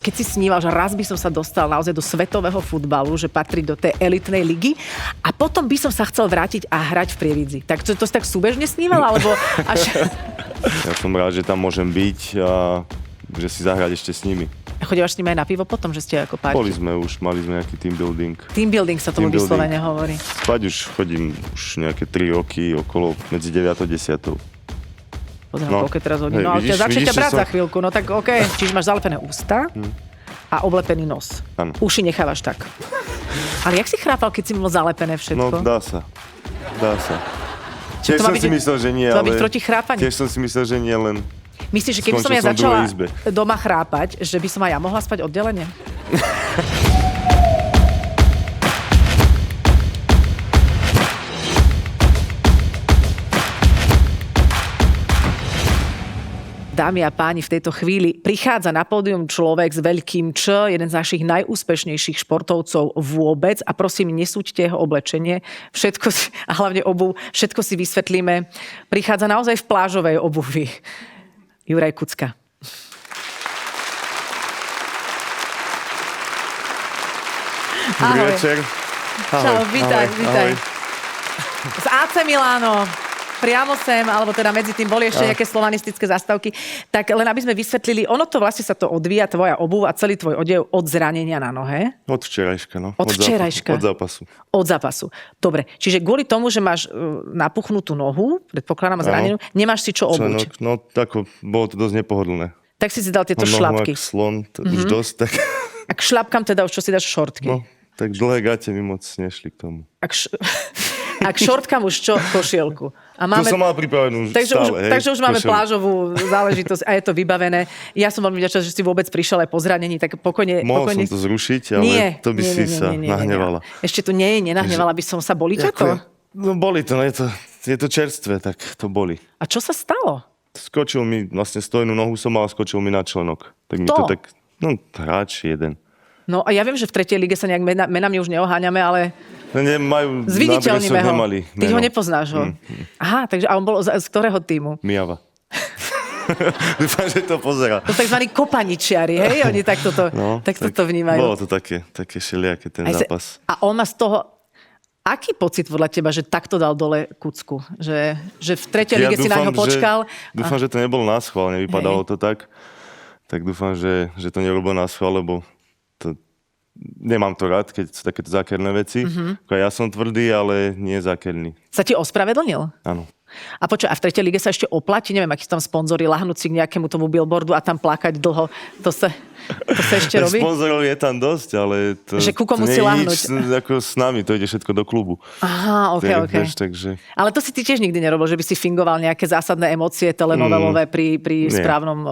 Keď si sníval, že raz by som sa dostal naozaj do svetového futbalu, že patrí do tej elitnej ligy a potom by som sa chcel vrátiť a hrať v Prievidzi. Tak to si tak súbežne sníval, alebo až... Ja som rád, že tam môžem byť a že si zahrať ešte s nimi. Chodívaš s nimi aj na pivo potom, že ste ako páči? Mali sme nejaký team building. Team building sa tomu vyslovene hovorí. Spať už chodím nejaké 3 roky okolo medzi 9 a 10. Pozerám, koľko je teraz hodín. No, ale ťa začne ťa brať za chvíľku. No tak okej. Čiže máš zalepené ústa a oblepený nos. Áno. Uši nechávaš tak. Ale jak si chrápal, keď si mal zalepené všetko? No, dá sa. Tiež som si myslel, že nie, ale... To má byť proti chrápaniu. Tiež som si myslel, že nie, len... Myslíš, že keby som ja začala doma chrápať, že by som aj ja mohla spať oddelenie? Dámy a páni, v tejto chvíli prichádza na pódium človek s veľkým Č, jeden z našich najúspešnejších športovcov vôbec a prosím, nesúďte jeho oblečenie, všetko si, a hlavne obuv, všetko si vysvetlíme. Prichádza naozaj v plážovej obuvi. Juraj Kucka. Dobrý večer. Čau, vítaj. Z AC Milano. Priamo sem, alebo teda medzi tým boli ešte nejaké slovanistické zastávky. Tak len aby sme vysvetlili, ono to vlastne sa to odvíja, tvoja obuv a celý tvoj odev od zranenia na nohe. Od včerajška, no. Od včerajška. Od zápasu. Od zápasu. Dobre, čiže kvôli tomu, že máš napuchnutú nohu, predpokladám zranenú, nemáš si čo obuť. No tak bolo to dosť nepohodlné. Tak si dal tieto šlapky. Slon, už dosť, tak... A k šlapkám teda už čo si dáš šortky? No, tak dlhé gate mi moc nešli k tomu. A k šortkám už čo? Košielku. A máme... To som mal pripravenú stále. Takže už máme plážovú záležitosť a je to vybavené. Ja som veľmi vďačná, že si vôbec prišiel aj po zranení, tak pokojne... Mohol som to zrušiť, ale to by si sa nahnevala. Ešte to nie je, nenahnevala by som sa. Boli ťa to? No boli to, je to čerstvé, tak to boli. A čo sa stalo? Skočil mi, vlastne stojnú nohu som mal a skočil mi na členok. Tak mi to tak, hráč jeden. No a ja viem, že v tretej lige sa nejak menami už neoháňame, ale... Nemajú, zviditeľníme ho. Nemali. Ty ho nepoznáš ho. Aha, takže a on bol z ktorého týmu? Mijava. Dúfam, že to pozerá. To sú takzvaní kopaničiari, hej? Oni takto to vnímajú. Bolo to také všelijaké ten zápas. A on má z toho... Aký pocit podľa teba, že takto dal dole Kucku? Že v tretej lige si na ňo počkal? Dúfam, že to nebolo náschvál, nevypadalo to tak. Tak dúfam, že to nerobil náschvál, lebo nemám to rád, keď sú takéto zákerné veci. Ja som tvrdý, ale nie zákerný. Sa ti ospravedlnil? Áno. A počuj, a v tretej lige sa ešte oplatí? Neviem, akí sú tam sponzori, lahnúť si k nejakému tomu billboardu a tam plakať dlho. To sa ešte robí? Sponzorov je tam dosť, ale to, že ku komu to si nie je lahnúť? nič ako s nami, to ide všetko do klubu. Aha, OK. Takže... Ale to si ty tiež nikdy nerobil, že by si fingoval nejaké zásadné emócie telenovelové pri správnom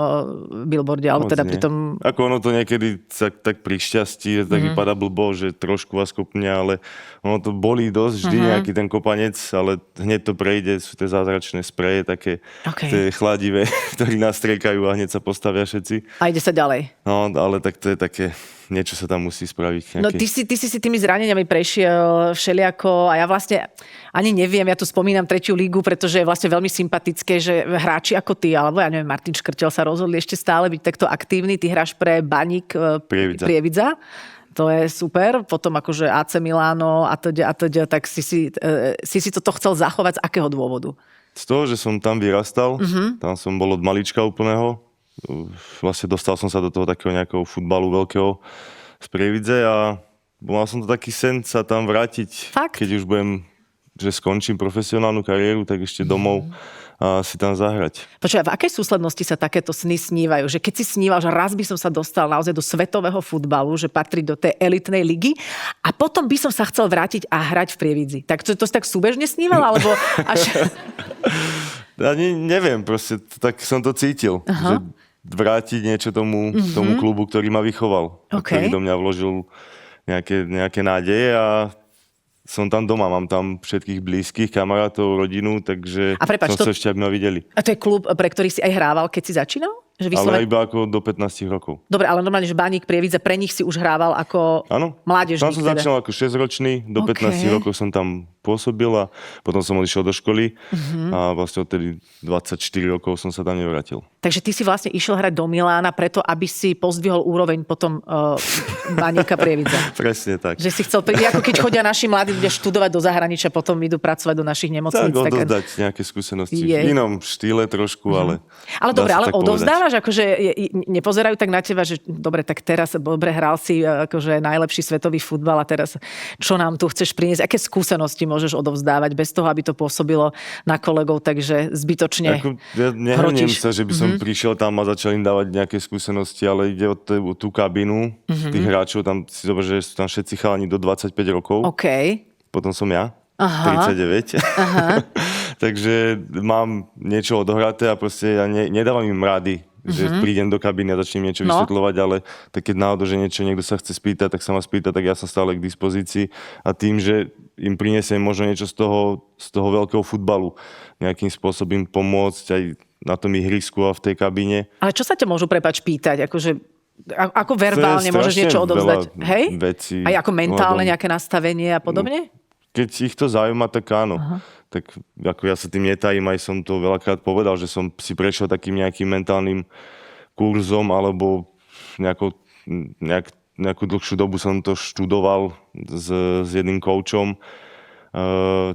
billboarde, alebo teda pri tom... Ako ono to niekedy tak pri šťastí, tak vypadá blbo, že trošku vás kopne, ale ono to bolí dosť vždy nejaký ten kopanec, ale hneď to prejde, sú tie zázračné spreje, také tie chladivé, ktorí nás striekajú a hneď sa postavia všetci. A ide sa ďalej. No, ale tak to je také, niečo sa tam musí spraviť. No ty si tými zraneniami prešiel všelijako a ja vlastne ani neviem, ja tu spomínam tretiu lígu, pretože je vlastne veľmi sympatické, že hráči ako ty, alebo ja neviem, Martin Škrtel sa rozhodli ešte stále byť takto aktívny. Ty hráš pre Baník Prievidza. To je super. Potom akože AC Milano a teda, tak si toto chcel zachovať z akého dôvodu? Z toho, že som tam vyrastal, tam som bol od malička úplného. Vlastne dostal som sa do toho takého nejakého futbalu veľkého z Prievidze a mal som to taký sen sa tam vrátiť. Fakt? Keď už že skončím profesionálnu kariéru, tak ešte domov a si tam zahrať. Počuj, v akej súslednosti sa takéto sny snívajú? Že keď si sníval, že raz by som sa dostal naozaj do svetového futbalu, že patrí do tej elitnej ligy a potom by som sa chcel vrátiť a hrať v Prievidzi. Tak to si tak súbežne sníval? Alebo až... Ja neviem, proste tak som to cítil. Že vrátiť niečo tomu klubu, ktorý ma vychoval. Ktorý do mňa vložil nejaké nádeje a som tam doma, mám tam všetkých blízkych, kamarátov, rodinu, takže som sa ešte, aby ma videli. A to je klub, pre ktorý si aj hrával, keď si začínal? Ale iba ako do 15 rokov. Dobre, ale normálne, že Baník Prievidza, pre nich si už hrával ako mládežník. Tam som začal ako 6-ročný, do 15 rokov som tam pôsobil a potom som odišiel do školy a vlastne odtedy 24 rokov som sa tam nevrátil. Takže ty si vlastne išiel hrať do Milána preto, aby si pozdvihol úroveň potom Baníka Prievidza. Presne tak. Že si chcel, ako keď chodia naši mladí ľudia študovať do zahraničia, potom idú pracovať do našich nemocníc. Tak odozdať nejaké skúsenosti v inom štýle trošku, ale... Ale dobre, ale odovzdávaš? Akože nepozerajú tak na teba, že dobre, tak teraz dobre hral si akože najlepší svetový futbal a teraz čo nám tu chceš priniesť? Aké skúsenosti môžeš odovzdávať bez toho, aby to pôsobilo na kolegov, takže zbytočne ja nehrním sa, že by som prišiel tam a začal im dávať nejaké skúsenosti, ale ide o tú kabínu tých hráčov, tam si zober, že sú tam všetci chalani do 25 rokov. OK. Potom som ja, 39. Takže mám niečo odohraté a proste ja nedávam im rady, že prídem do kabíny a začnem niečo vysvetľovať, ale tak keď náhodou, že niečo niekto sa chce spýtať, tak sa ma spýta, tak ja som stále k dispozícii a tým, že im prinesiem možno niečo z toho veľkého futbalu, nejakým spôsobom pomôcť aj na tom ihrisku a v tej kabíne. Ale čo sa ťa môžu pýtať? Akože, ako verbálne môžeš niečo odovzdať? Hej? Vecí. Aj ako mentálne nejaké nastavenie a podobne? Keď ich to zaujíma, tak áno. Tak ako ja sa tým netajím, aj som to veľakrát povedal, že som si prešiel takým nejakým mentálnym kurzom alebo nejakú dlhšiu dobu som to študoval s jedným koučom.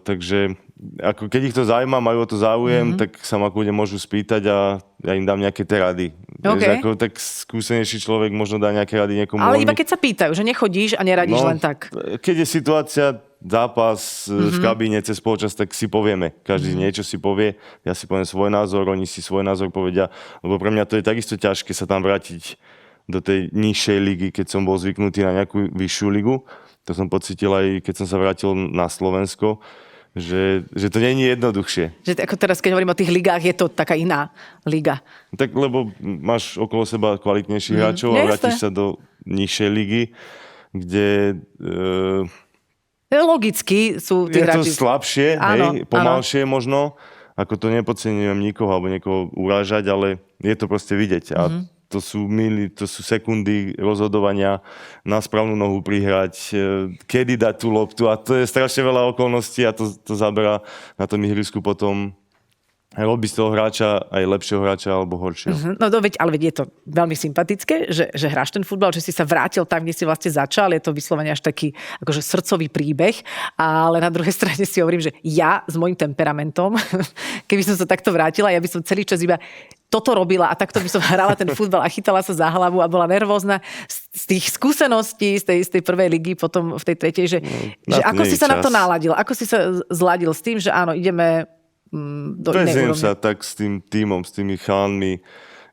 Takže ako keď ich to zaujíma, majú o to záujem, tak sa ma kľudne môžu spýtať a ja im dám nejaké tie rady. Okay. Tak skúsenejší človek možno dá nejaké rady niekomu. Ale iba keď sa pýtajú, že nechodíš a neradíš len tak. Keď je situácia, zápas v kabíne cez polčas, tak si povieme. Každý niečo si povie, ja si poviem svoj názor, oni si svoj názor povedia. Lebo pre mňa to je takisto ťažké sa tam vrátiť do tej nižšej ligy, keď som bol zvyknutý na nejakú vyššiu ligu. To som pocítil aj, keď som sa vrátil na Slovensko, že to nie je jednoduchšie. Že ako teraz, keď hovorím o tých ligách, je to taká iná liga. Tak lebo máš okolo seba kvalitnejších hráčov a vrátiš sa do nižšej ligy, kde... Logicky sú tí hráči... Je to slabšie, pomalšie možno. Ako to nepodceňujem nikoho alebo niekoho urážať, ale je to proste vidieť. A to sú sekundy rozhodovania, na správnu nohu prihrať, kedy dať tú loptu a to je strašne veľa okolností a to zaberá na tom ihrisku potom robí z toho hráča aj lepšieho hráča alebo horšieho. No ale je to veľmi sympatické, že hráš ten futbal, že si sa vrátil tam, kde si vlastne začal. Je to vyslovene až taký akože srdcový príbeh, ale na druhej strane si hovorím, že ja s mojím temperamentom, keby som sa takto vrátila, ja by som celý čas iba toto robila a takto by som hrala ten futbal a chytala sa za hlavu a bola nervózna z tých skúseností z tej prvej ligy, potom v tej tretej, že ako si sa na to naladil? Ako si sa zladil s tým, že áno, ideme do inej úrovne? Sa tak s tým tímom, s tými chalanmi.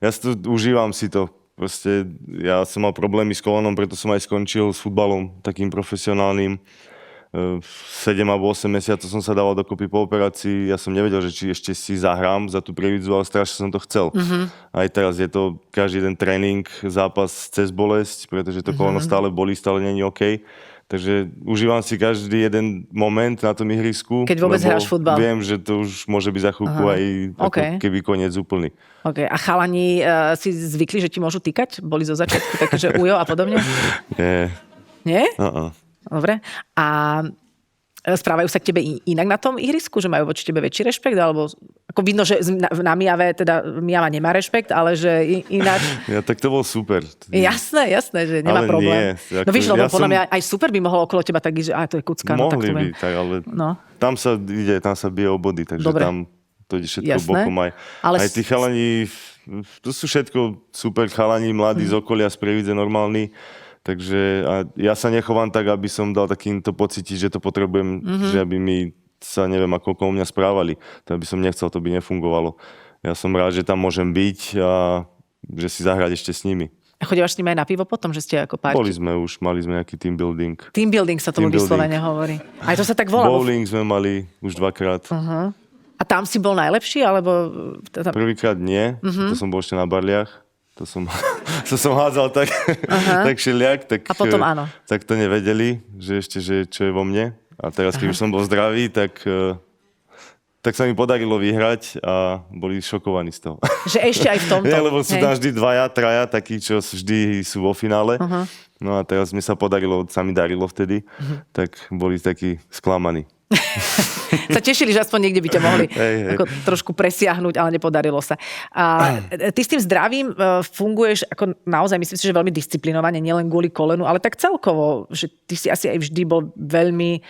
Ja užívam si to. Proste ja som mal problémy s kolenom, preto som aj skončil s futbalom takým profesionálnym. 7 alebo 8 mesiacov som sa dával dokopy po operácii. Ja som nevedel, že či ešte si zahrám za tú Prievidzu, ale strašne som to chcel. Aj teraz je to každý jeden tréning, zápas cez bolesť, pretože to koleno stále bolí, stále není OK. Takže užívam si každý jeden moment na tom ihrisku. Keď vôbec hráš futbal. Viem, že to už môže byť za chvíľku aj keby koniec úplný. Okay. A chalani si zvykli, že ti môžu týkať? Boli zo začiatku také, že ujo a podobne? Nie. Nie? Dobre. A správajú sa k tebe inak na tom ihrisku? Že majú voči tebe väčší rešpekt? Alebo ako vidno, že na Mijave, teda Mijava nemá rešpekt, ale že ináč... Ja, tak to bol super. Jasné, že nemá ale problém. Nie. No víš, lebo podľa mňa aj super by mohol okolo teba tak ísť, že to je kucka. Mohli by, tak, ale tam sa bije o body, takže dobre. Tam to ide všetko bokom aj. Ale aj tí chalani, to sú všetko super chalani, mladí z okolia, z Prievidze normálni. Takže ja sa nechovám tak, aby som dal takýmto pocítiť, že to potrebujem, že aby mi sa neviem ako okolo mňa správali. To by som nechcel, to by nefungovalo. Ja som rád, že tam môžem byť a že si zahrať ešte s nimi. A chodívaš s nimi aj na pivo potom, že ste ako parti? Mali sme nejaký team building. Team building sa tomu vyslovene hovorí. Aj to sa tak volá. Bowling sme mali už 2-krát. A tam si bol najlepší, alebo... Prvýkrát nie, to som bol ešte na barliach. To som hádzal tak všeliak, tak, a potom áno. Tak to nevedeli, že ešte, že čo je vo mne. A teraz, keď už som bol zdravý, tak sa mi podarilo vyhrať a boli šokovaní z toho. Že ešte aj v tomto. Nie, lebo sú tam vždy 2-3 takí, čo vždy sú vo finále. No a teraz mi sa podarilo, sa mi darilo vtedy, tak boli takí sklamaní. Sa tešili, že aspoň niekde by ťa mohli ako trošku presiahnuť, ale nepodarilo sa. A ty s tým zdravím funguješ ako naozaj, myslím si, že veľmi disciplinovane, nielen kvôli kolenu, ale tak celkovo, že ty si asi aj vždy bol veľmi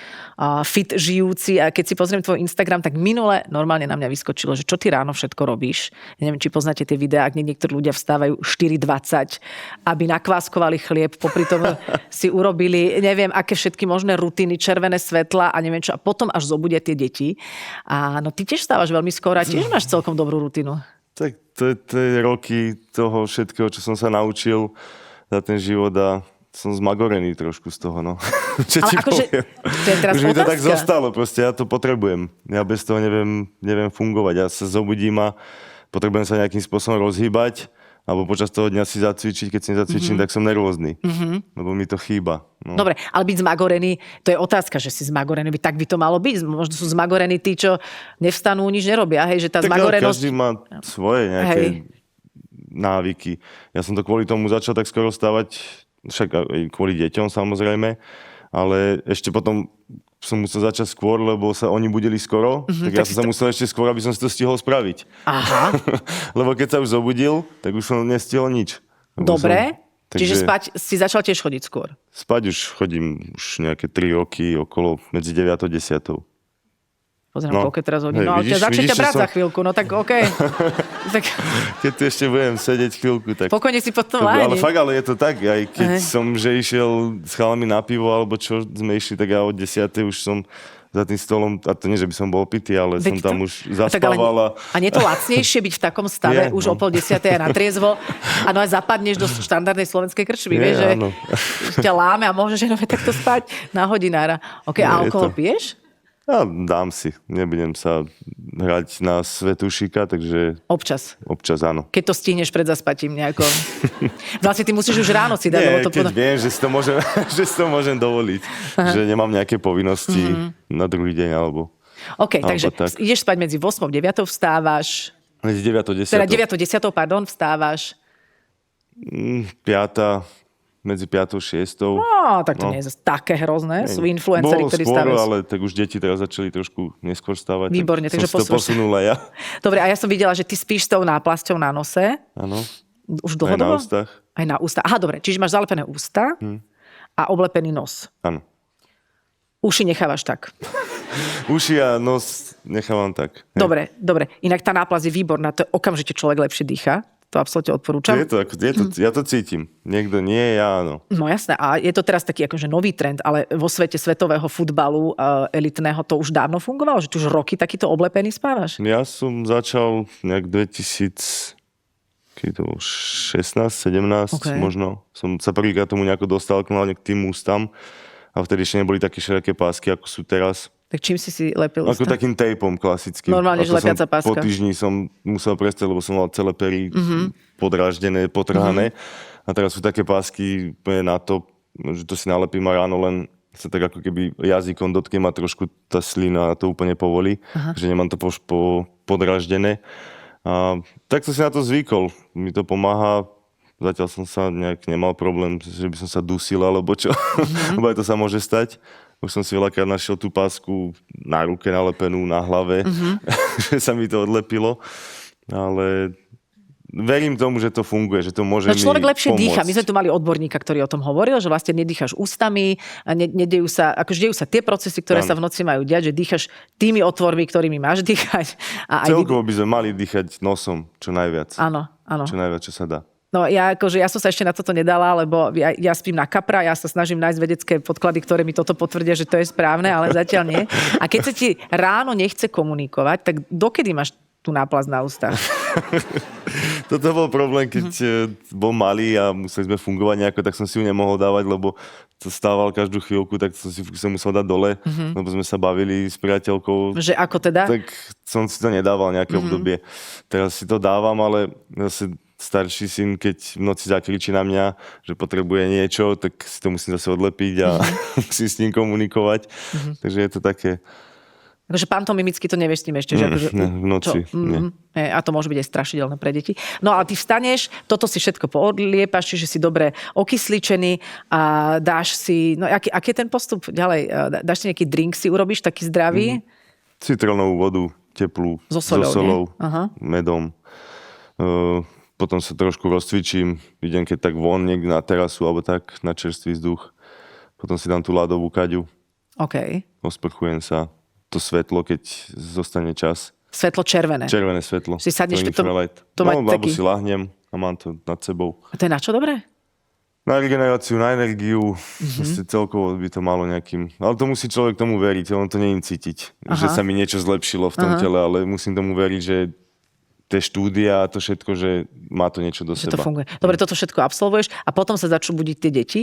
fit žijúci a keď si pozriem tvoj Instagram, tak minule normálne na mňa vyskočilo, že čo ty ráno všetko robíš. Ja neviem, či poznáte tie videá, ak niektorí ľudia vstávajú 4:20, aby nakváskovali chlieb, popri tom si urobili, neviem, aké všetky možné rutiny, červené svetla a neviem čo. A potom až zobudia tie deti. A no ty tiež stávaš veľmi skoro a tiež máš celkom dobrú rutinu. Tak to je roky toho všetkého, čo som sa naučil za ten život a som zmagorený trošku z toho, no. Čo ti poviem? To je teraz už mi to otázka. tak zostalo, proste ja to potrebujem. Ja bez toho neviem fungovať. Ja sa zobudím a potrebujem sa nejakým spôsobom rozhýbať, alebo počas toho dňa si zacvičiť. Keď si zacvičím, tak som nervózny, lebo mi to chýba. No. Dobre, ale byť zmagorený, to je otázka, že si zmagorený, tak by to malo byť. Možno sú zmagorení tí, čo nevstanú, nič nerobia, hej, že tá tak zmagorenosť... každý má svoje nejaké návyky. Ja som to kvôli tomu začal tak skoro stávať, však aj kvôli deťom samozrejme, ale ešte potom som musel začať skôr, lebo sa oni budili skoro, tak ja som sa musel ešte skôr, aby som si to stihol spraviť. Aha. Lebo keď sa už zobudil, tak už som nestihol nič. Dobre, čiže spať si začal tiež chodiť skôr. Spať už chodím už nejaké 3 roky, okolo medzi 9 a 10. Pozriem, koľko je teraz hodín. No, ale začne ťa brať za chvíľku, no tak okej. Tak... Keď tu ešte budem sedieť chvíľku, tak... Pokojne si potom láhni. Ale fakt, ale je to tak. Aj keď som že išiel s chalami na pivo, alebo čo sme išli, tak ja od 10. už som za tým stolom, a to nie, že by som bol pitý, ale som tam už zaspával. A nie je to lacnejšie byť v takom stave už o 9:30 a na triezvo a no aj zapadneš do štandardnej slovenskej krčmy, vieš, že ťa láme a môžeš jenom takto spať na hodinára. OK, a alkohol piješ? Ja dám si. Nebudem sa hrať na svetušika, takže... Občas, áno. Keď to stihneš pred zaspatím nejako. Vlastne ty musíš už ráno si dať. Nie, keď viem, že si to môžem dovoliť. Že nemám nejaké povinnosti na druhý deň, alebo... OK, takže ideš spať medzi 8 a 9 vstávaš. Medzi 9 a 10. Teda 9 a 10, pardon, vstávaš. 5. Medzi 5 a 6. No, tak to nie je zase také hrozné. Sú influenceri, ktorí stávajú. Ale tak už deti teraz začali trošku neskôr stávať. Výborne, takže som si to posunula ja. Dobre, a ja som videla, že ty spíš s tou náplasťou na nose. Áno. Už dlhodobo? Aj na ústach. Aj na ústach. Aha, dobre, čiže máš zalepené ústa a oblepený nos. Áno. Uši nechávaš tak. Uši a nos nechávam tak. Dobre. Inak tá náplasť je výborná, to okamžite človek lepšie dýcha. To absolútne odporúčam. Ja to cítim. Niekto nie, ja áno. No jasné. A je to teraz taký akože nový trend, ale vo svete svetového futbalu elitného to už dávno fungovalo? Že tu už roky takýto oblepený spávaš? Ja som začal nejak 2016, 17 možno. Som sa prvýkrát tomu nejako dostal k tým ústam. A vtedy ešte neboli také široké pásky, ako sú teraz. Tak čím si lepil ústa? Ako takým tejpom klasickým. Normálne, že lepiaca páska. Po týždni som musel prestať, lebo som mal celé pery podráždené, potrhané. A teraz sú také pásky na to, že to si nalepím a ráno len sa tak ako keby jazykom dotknem a trošku tá slina to úplne povolí. Že nemám to podráždené. A tak som si na to zvykol. Mi to pomáha. Zatiaľ som sa nejak nemal problém, že by som sa dusil alebo čo. Lebo aj to sa môže stať. Už som si veľakrát našiel tú pásku na ruke nalepenú, na hlave, že sa mi to odlepilo. Ale verím tomu, že to funguje, že to môže mi pomôcť. Človek lepšie dýcha. My sme tu mali odborníka, ktorý o tom hovoril, že vlastne nedýchaš ústami, a dejú sa tie procesy, ktoré sa v noci majú diať, že dýchaš tými otvormi, ktorými máš dýchať. Celkovo by sme mali dýchať nosom čo najviac. Áno. Čo najviac, čo sa dá. No ja som sa ešte na toto nedala, lebo ja spím na kapra, ja sa snažím nájsť vedecké podklady, ktoré mi toto potvrdia, že to je správne, ale zatiaľ nie. A keď sa ti ráno nechce komunikovať, tak dokedy máš tú náplasť na ústach? Toto bol problém, keď bol malý a museli sme fungovať nejako, tak som si ju nemohol dávať, lebo to stával každú chvíľku, tak som si musel dať dole, lebo sme sa bavili s priateľkou. Že ako teda? Tak som si to nedával nejaké obdobie. Teraz si to dávam, ale zase starší syn, keď v noci zakričí na mňa, že potrebuje niečo, tak si to musím zase odlepiť a musím s ním komunikovať. Takže je to také Akože pantomimicky to nevieš s tým ešte, že akože... V noci, nie. A to môže byť aj strašidelné pre deti. No a ty vstaneš, toto si všetko poodliepaš, čiže si dobre okysličený a dáš si... No aký je ten postup ďalej? Dáš si nejaký drink, si urobíš taký zdravý? Citronovú vodu, teplú, so solou, medom. Potom sa trošku rozcvičím, idem keď tak von niekde na terasu alebo tak, na čerstvý vzduch. Potom si dám tú ľadovú kaďu. OK. Osprchujem sa. To svetlo, keď zostane čas. Svetlo červené. Červené svetlo. Si sadneš, to alebo si lahnem a mám to nad sebou. A to je na čo dobré? Na regeneráciu, na energiu. Celkovo by to malo nejakým... Ale to musí človek tomu veriť, on to nie je cítiť. Že sa mi niečo zlepšilo v tom tele, ale musím tomu veriť, že tie štúdia a to všetko, že má to niečo do seba. To funguje. Dobre, toto všetko absolvuješ a potom sa začnú budiť tie deti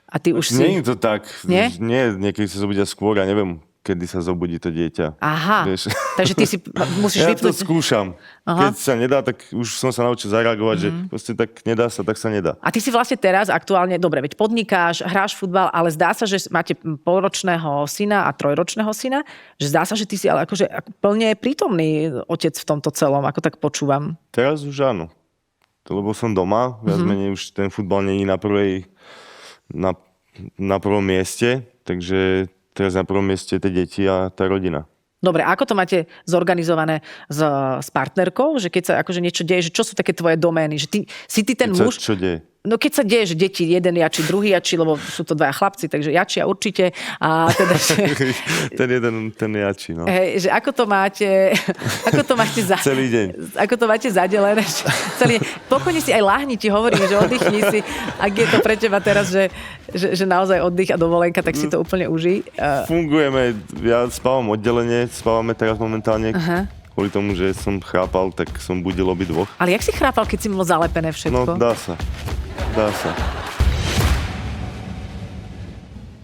a ty už si... Nie je to tak. Nie? Nie, niekedy sa zobudia skôr, ja neviem, kedy sa zobudí to dieťa. Aha, takže ty si musíš vypnúť... Ja to skúšam. Keď sa nedá, tak už som sa naučil zareagovať, že proste tak nedá sa, tak sa nedá. A ty si vlastne teraz aktuálne, dobre, veď podnikáš, hráš futbal, ale zdá sa, že máte polročného syna a trojročného syna, že zdá sa, že ty si ale akože plne prítomný otec v tomto celom, ako tak počúvam. Teraz už áno. Lebo som doma, viac menej už ten futbal nie je na prvom mieste, takže teraz na prvom mieste tie deti a tá rodina. Dobre, ako to máte zorganizované s partnerkou? Že keď sa akože niečo deje, že čo sú také tvoje domény? Že si ty ten muž... Čo deje? No keď sa deje, že deti jeden jačí, druhý jačí, lebo sú to dvaja chlapci, takže jačia určite. A teda, že... ten jačí, no. Hej, že ako to máte celý deň. Ako to máte zadelené? Celý deň. Pokojne si aj lahni, ti hovorím, že oddychni si. Ak je to pre teba teraz, že naozaj oddych a dovolenka, tak si to úplne užij. Fungujeme, ja spávam oddelenie, spávame teraz momentálne. Kvôli tomu, že som chrápal, tak som budil obidvoch. Ale jak si chrápal, keď si mal zalepené všetko? No, dá sa.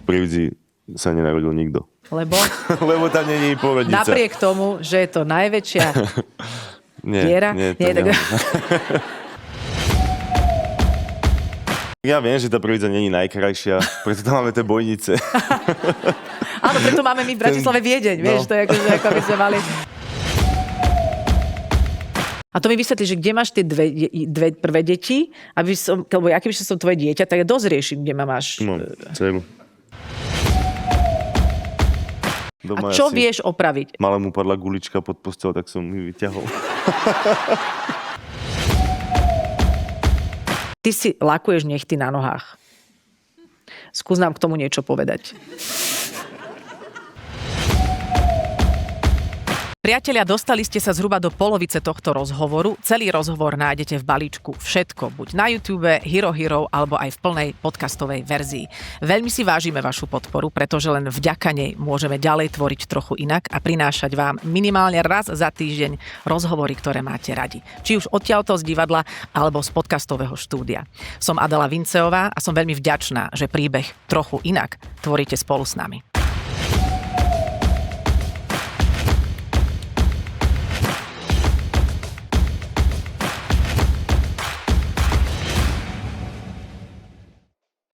Pri Vizzi sa nenarodil nikto. Lebo? Lebo tam nie je pôrodnica. Napriek tomu, že je to najväčšia diera. Nie, tak... Ja viem, že tá Prievidza nie je najkrajšia, preto tam máme tie bojnice. Áno, preto máme my v Bratislave Viedeň, vieš, to je ako by sme mali... A to mi vysvetlí, že kde máš tie dve prvé deti, lebo ja keby som tvoje dieťa, tak ja dosť riešim, kde ma máš. No, dceru. A čo vieš opraviť? Malému padla gulička pod postel, tak som ju vyťahol. Ty si lakuješ nechty na nohách. Skús nám k tomu niečo povedať. Priatelia, dostali ste sa zhruba do polovice tohto rozhovoru. Celý rozhovor nájdete v balíčku Všetko, buď na YouTube, Hero alebo aj v plnej podcastovej verzii. Veľmi si vážime vašu podporu, pretože len vďaka nej môžeme ďalej tvoriť trochu inak a prinášať vám minimálne raz za týždeň rozhovory, ktoré máte radi. Či už odtiaľto z divadla, alebo z podcastového štúdia. Som Adela Vinceová a som veľmi vďačná, že príbeh Trochu inak tvoríte spolu s nami.